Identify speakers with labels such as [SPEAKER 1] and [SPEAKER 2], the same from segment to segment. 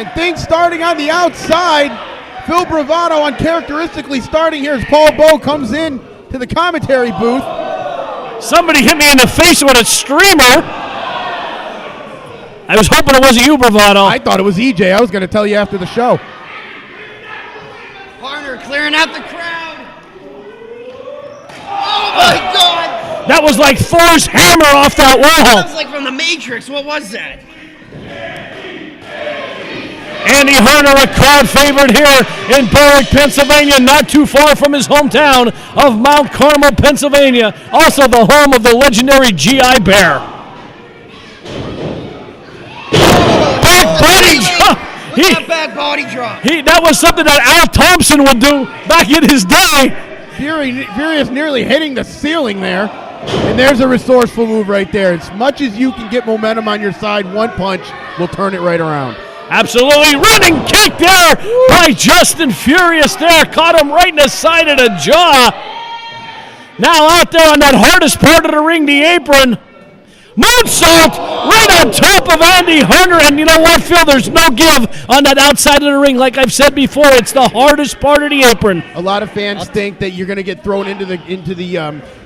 [SPEAKER 1] And things starting on the outside. Phil Bravado uncharacteristically starting here as Paul Bowe comes in to the commentary booth.
[SPEAKER 2] Somebody hit me in the face with a streamer. I was hoping it wasn't you, Bravado.
[SPEAKER 1] I thought it was EJ. I was going to tell you after the show.
[SPEAKER 3] Harner clearing out the crowd. Oh, my God.
[SPEAKER 2] That was like Thor's hammer off that wall.
[SPEAKER 3] Sounds like from the Matrix. What was that?
[SPEAKER 2] Andy Harner, a crowd favorite here in Berwick, Pennsylvania, not too far from his hometown of Mount Carmel, Pennsylvania, also the home of the legendary G.I. Bear. Back body drop.
[SPEAKER 3] Back body drop.
[SPEAKER 2] That was something that Al Thompson would do back in his day.
[SPEAKER 1] Furious nearly hitting the ceiling there. And there's a resourceful move right there. As much as you can get momentum on your side, one punch will turn it right around.
[SPEAKER 2] Absolutely. Running kick there by Justin Furious there. Caught him right in the side of the jaw. Now out there on that hardest part of the ring, the apron. Moonsault right on top of Andy Harner. And you know what, Phil? There's no give on that outside of the ring. Like I've said before, it's the hardest part of the apron.
[SPEAKER 1] A lot of fans think that you're going to get thrown into the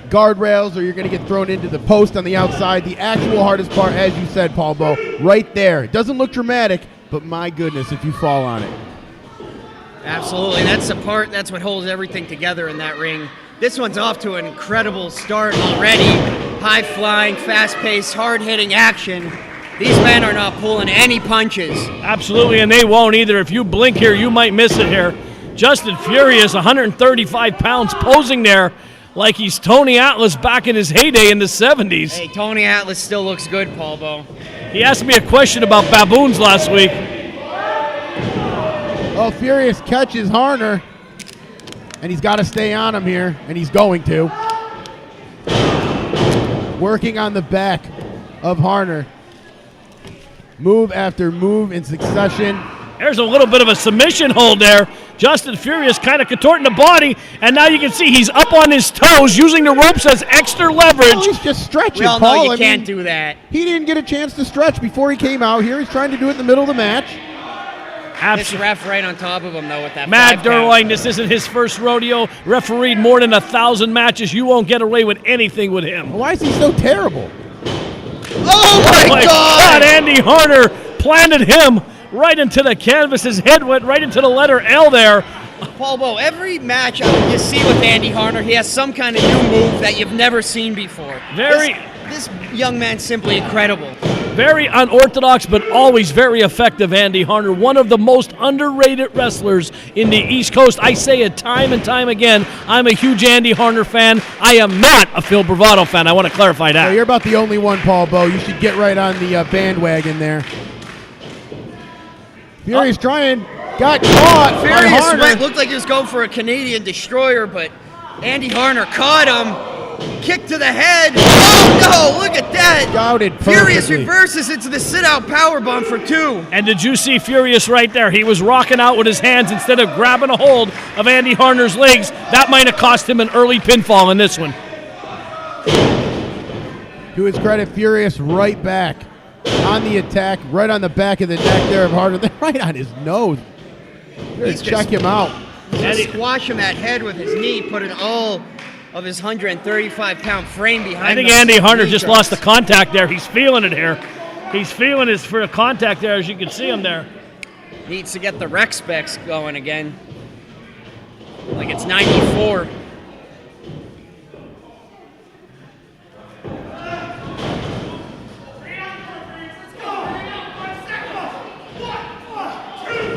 [SPEAKER 1] guardrails or you're going to get thrown into the post on the outside. The actual hardest part, as you said, Paul Bowe, right there. It doesn't look dramatic, but my goodness, if you fall on it.
[SPEAKER 3] Absolutely. That's the part, that's what holds everything together in that ring. This one's off to an incredible start already. High-flying, fast-paced, hard-hitting action. These men are not pulling any punches.
[SPEAKER 2] Absolutely, and they won't either. If you blink here, you might miss it here. Justin Furious, 135 pounds, posing there like he's Tony Atlas back in his heyday in the 70s.
[SPEAKER 3] Hey, Tony Atlas still looks good, Paul Bowe.
[SPEAKER 2] He asked me a question about baboons last week.
[SPEAKER 1] Oh, Furious catches Harner, and he's got to stay on him here, and he's going to. Working on the back of Harner. Move after move in succession.
[SPEAKER 2] There's a little bit of a submission hold there. Justin Furious kind of contorting the body, and now you can see he's up on his toes, using the ropes as extra leverage.
[SPEAKER 1] Oh, he's just stretching,
[SPEAKER 3] We all
[SPEAKER 1] Paul.
[SPEAKER 3] know you can't do that.
[SPEAKER 1] He didn't get a chance to stretch before he came out here. He's trying to do it in the middle of the match.
[SPEAKER 3] This ref right on top of him, though, with that
[SPEAKER 2] Matt
[SPEAKER 3] 5 count.
[SPEAKER 2] Derwine, this isn't his first rodeo. Refereed more than 1,000 matches. You won't get away with anything with him.
[SPEAKER 1] Why is he so terrible?
[SPEAKER 3] Oh, my God!
[SPEAKER 2] Andy Harner planted him right into the canvas. His head went right into the letter L there.
[SPEAKER 3] Paul Bowe, every match you see with Andy Harner, he has some kind of new move that you've never seen before. This young man's simply incredible.
[SPEAKER 2] Very unorthodox, but always very effective, Andy Harner. One of the most underrated wrestlers in the East Coast. I say it time and time again. I'm a huge Andy Harner fan. I am not a Phil Bravado fan. I want to clarify that.
[SPEAKER 1] Well, you're about the only one, Paul Bowe. You should get right on the bandwagon there. Furious trying. Got caught by Harner.
[SPEAKER 3] Furious looked like he was going for a Canadian destroyer, but Andy Harner caught him. Kick to the head. Oh, no, look at that.
[SPEAKER 1] Scouted perfectly.
[SPEAKER 3] Furious reverses into the sit-out powerbomb for 2.
[SPEAKER 2] And did you see Furious right there? He was rocking out with his hands instead of grabbing a hold of Andy Harner's legs. That might have cost him an early pinfall in this one.
[SPEAKER 1] To his credit, Furious right back on the attack, right on the back of the neck there of Harner, right on his nose. Just check him out.
[SPEAKER 3] Just squash him at head with his knee, putting all of his 135-pound frame behind him.
[SPEAKER 2] I think Andy Harner just lost the contact there. He's feeling it here. He's feeling his for the contact there, as you can see him there.
[SPEAKER 3] Needs to get the rec specs going again. Like it's 94.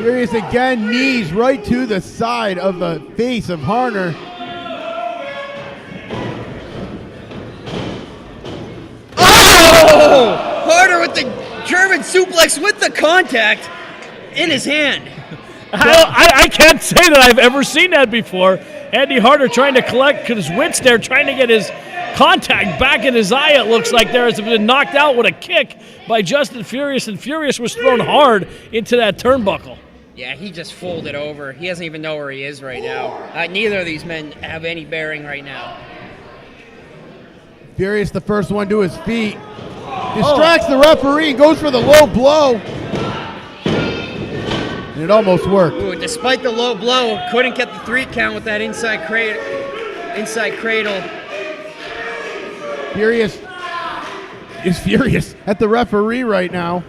[SPEAKER 1] Furious again, knees right to the side of the face of Harner.
[SPEAKER 3] Oh! Harner with the German suplex with the contact in his hand.
[SPEAKER 2] I can't say that I've ever seen that before. Andy Harner trying to collect his wits there, trying to get his contact back in his eye, it looks like there has been knocked out with a kick by Justin Furious, and Furious was thrown hard into that turnbuckle.
[SPEAKER 3] Yeah, he just folded over. He doesn't even know where he is right now. Neither of these men have any bearing right now.
[SPEAKER 1] Furious, the first one to his feet. Distracts the referee and goes for the low blow. And it almost worked.
[SPEAKER 3] Ooh, despite the low blow, couldn't get the 3 count with that inside cradle.
[SPEAKER 1] Furious is furious at the referee right now,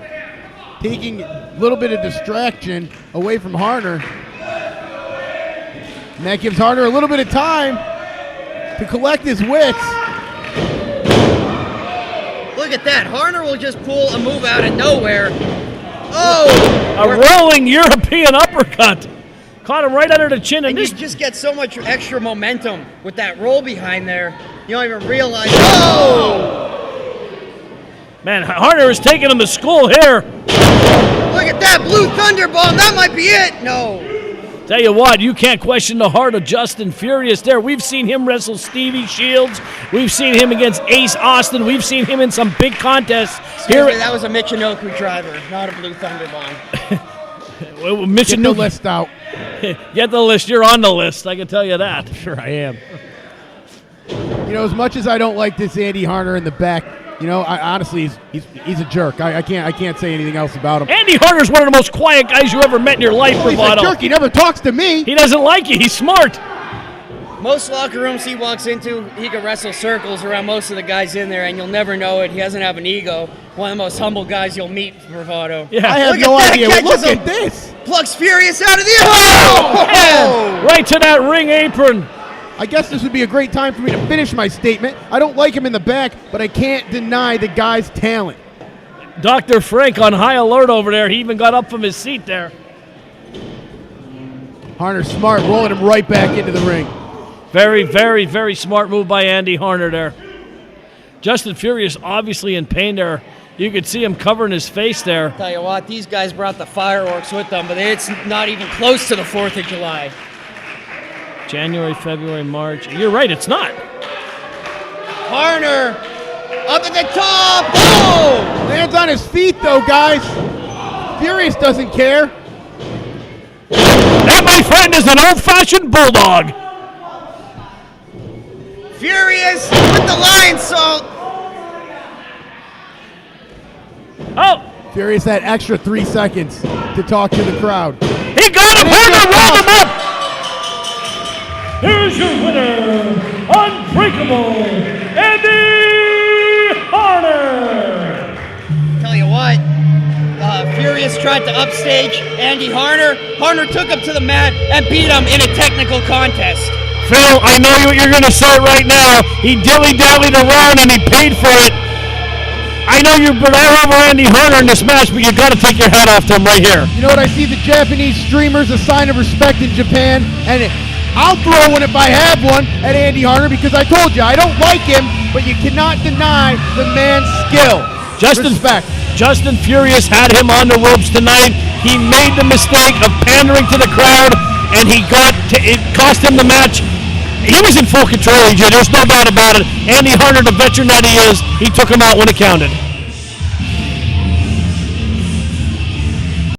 [SPEAKER 1] taking a little bit of distraction away from Harner. And that gives Harner a little bit of time to collect his wits.
[SPEAKER 3] Look at that. Harner will just pull a move out of nowhere. Oh!
[SPEAKER 2] A rolling European uppercut. Caught him right under the chin.
[SPEAKER 3] And you just get so much extra momentum with that roll behind there. You don't even realize. Oh!
[SPEAKER 2] Man, Harner is taking him to school here.
[SPEAKER 3] Look at that blue thunder bomb. That might be it. No.
[SPEAKER 2] Tell you what, you can't question the heart of Justin Furious there. We've seen him wrestle Stevie Shields. We've seen him against Ace Austin. We've seen him in some big contests.
[SPEAKER 3] Excuse me, that was a Michinoku driver, not a blue thunder bomb.
[SPEAKER 1] Get the list out.
[SPEAKER 2] Get the list. You're on the list. I can tell you that.
[SPEAKER 1] Sure I am. You know, as much as I don't like this Andy Harner in the back, you know, honestly, he's a jerk. I can't say anything else about him.
[SPEAKER 2] Andy Harner's one of the most quiet guys you ever met in your life,
[SPEAKER 1] He's a jerk. He never talks to me.
[SPEAKER 2] He doesn't like you. He's smart.
[SPEAKER 3] Most locker rooms he walks into, he can wrestle circles around most of the guys in there, and you'll never know it. He doesn't have an ego. One of the most humble guys you'll meet, bravado.
[SPEAKER 2] Yeah.
[SPEAKER 1] I have no idea. Look at this.
[SPEAKER 3] Plugs Furious out of the
[SPEAKER 2] Oh! Right to that ring apron.
[SPEAKER 1] I guess this would be a great time for me to finish my statement. I don't like him in the back, but I can't deny the guy's talent.
[SPEAKER 2] Dr. Frank on high alert over there. He even got up from his seat there.
[SPEAKER 1] Harner smart, rolling him right back into the ring.
[SPEAKER 2] Very, very, very smart move by Andy Harner there. Justin Furious obviously in pain there. You could see him covering his face there.
[SPEAKER 3] Tell you what, these guys brought the fireworks with them, but it's not even close to the 4th of July.
[SPEAKER 2] January, February, March. You're right, it's not.
[SPEAKER 3] Harner up at the top. Oh!
[SPEAKER 1] Lands on his feet, though, guys. Furious doesn't care.
[SPEAKER 2] That, my friend, is an old-fashioned bulldog.
[SPEAKER 3] Furious with the lion salt.
[SPEAKER 2] Oh!
[SPEAKER 1] Furious had extra 3 seconds to talk to the crowd.
[SPEAKER 2] He got him! Harner rolled him up! Here's your winner, Unbreakable, Andy Harner.
[SPEAKER 3] Tell you what, Furious tried to upstage Andy Harner. Harner took him to the mat and beat him in a technical contest.
[SPEAKER 2] Phil, I know what you're going to say right now. He dilly-dallied around and he paid for it. I know you've been all over Andy Harner in this match, but you got to take your hat off to him right here.
[SPEAKER 1] You know what? I see the Japanese streamers, a sign of respect in Japan, and I'll throw one if I have one at Andy Harner because I told you, I don't like him, but you cannot deny the man's skill. Respect.
[SPEAKER 2] Justin Furious had him on the ropes tonight. He made the mistake of pandering to the crowd, and it cost him the match. He was in full control, EJ. There's no doubt about it. Andy Harner, the veteran that he is, he took him out when it counted.